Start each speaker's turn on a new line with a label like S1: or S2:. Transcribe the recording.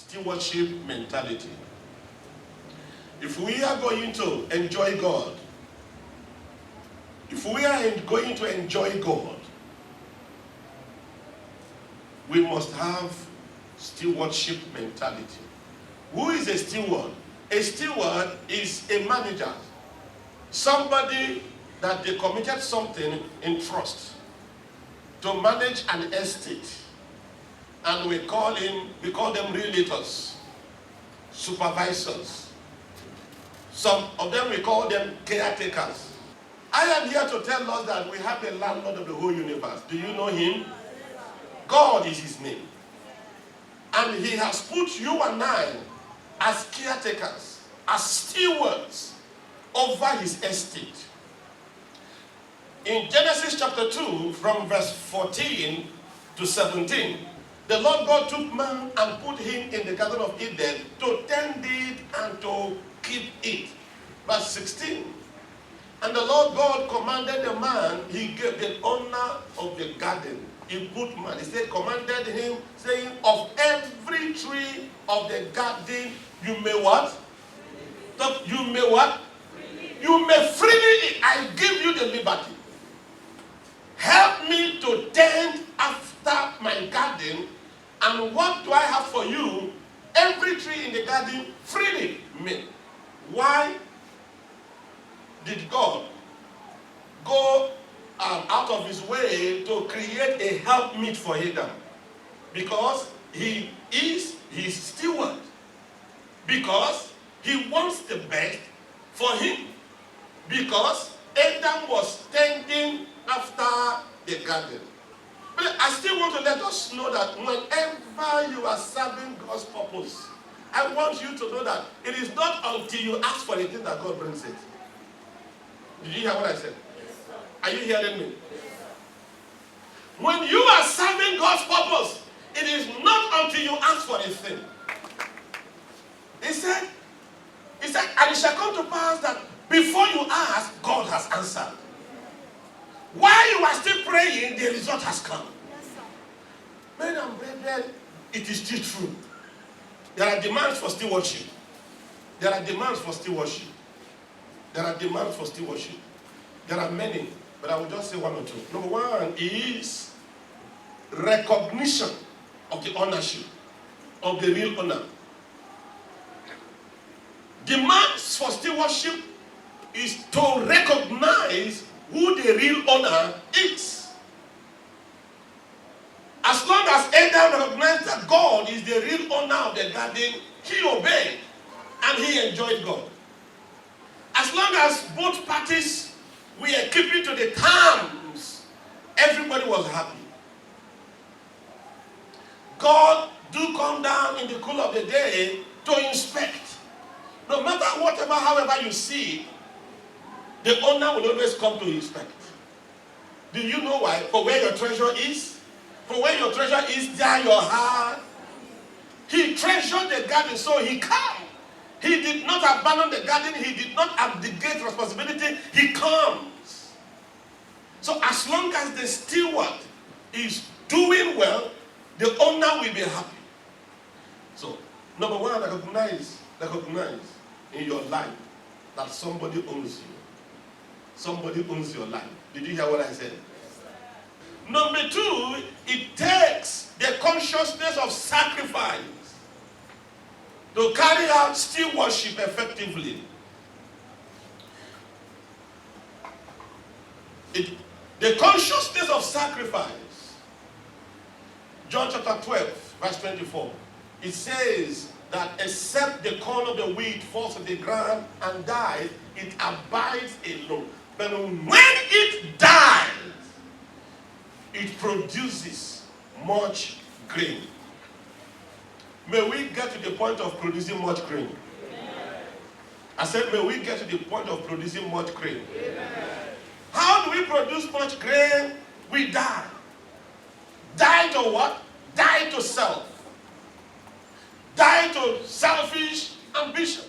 S1: stewardship mentality. If we are going to enjoy God, we must have stewardship mentality. Who is a steward? A steward is a manager. Somebody that they committed something in trust to manage an estate. And we call them realtors, supervisors. Some of them we call them caretakers. I am here to tell us that we have the landlord of the whole universe. Do you know him? God is his name. And he has put you and I as caretakers, as stewards over his estate. In Genesis chapter 2, from verse 14 to 17, the Lord God took man and put him in the Garden of Eden to tend it and to keep it. Verse 16. And the Lord God commanded the man, he gave the owner of the garden. He put man, he said, commanded him, saying, of every tree of the garden, you may what? You may what? You may freely eat. I give you the liberty. Help me to tend after my garden. And what do I have for you? Every tree in the garden, freely. Why did God go out of his way to create a helpmeet for Adam? Because he is his steward. Because he wants the best for him. Because Adam was tending after the garden. But I still want to let us know that whenever you are serving God's purpose, I want you to know that it is not until you ask for a thing that God brings it. Did you hear what I said? Yes, are you hearing me? Yes, when you are serving God's purpose, it is not until you ask for a thing. He said, and it shall come to pass that before you ask, God has answered. While you are still praying, the result has come. Yes, men and brethren, it is still true. There are demands for stewardship. There are demands for stewardship. There are demands for stewardship. There are many, but I will just say one or two. Number one is recognition of the ownership of the real owner. Demands for stewardship is to recognize who the real owner is. As long as Adam recognized that God is the real owner of the garden, he obeyed and he enjoyed God. As long as both parties were keeping to the terms, everybody was happy. God do come down in the cool of the day to inspect. No matter whatever, however you see, the owner will always come to inspect. Do you know why? For where your treasure is, for where your treasure is, there your heart. He treasured the garden, so he came. He did not abandon the garden. He did not abdicate responsibility. He comes. So as long as the steward is doing well, the owner will be happy. So, number one, recognize in your life that somebody owns you. Somebody owns your life. Did you hear what I said? Number two, it takes the consciousness of sacrifice to carry out stewardship effectively. The consciousness of sacrifice. John chapter 12, verse 24. It says that except the corn of the wheat falls to the ground and dies, it abides alone. But when it dies, it produces much grain. May we get to the point of producing much grain. Amen. I said, may we get to the point of producing much grain. Amen. How do we produce much grain? We die. Die to what? Die to self. Die to selfish ambition.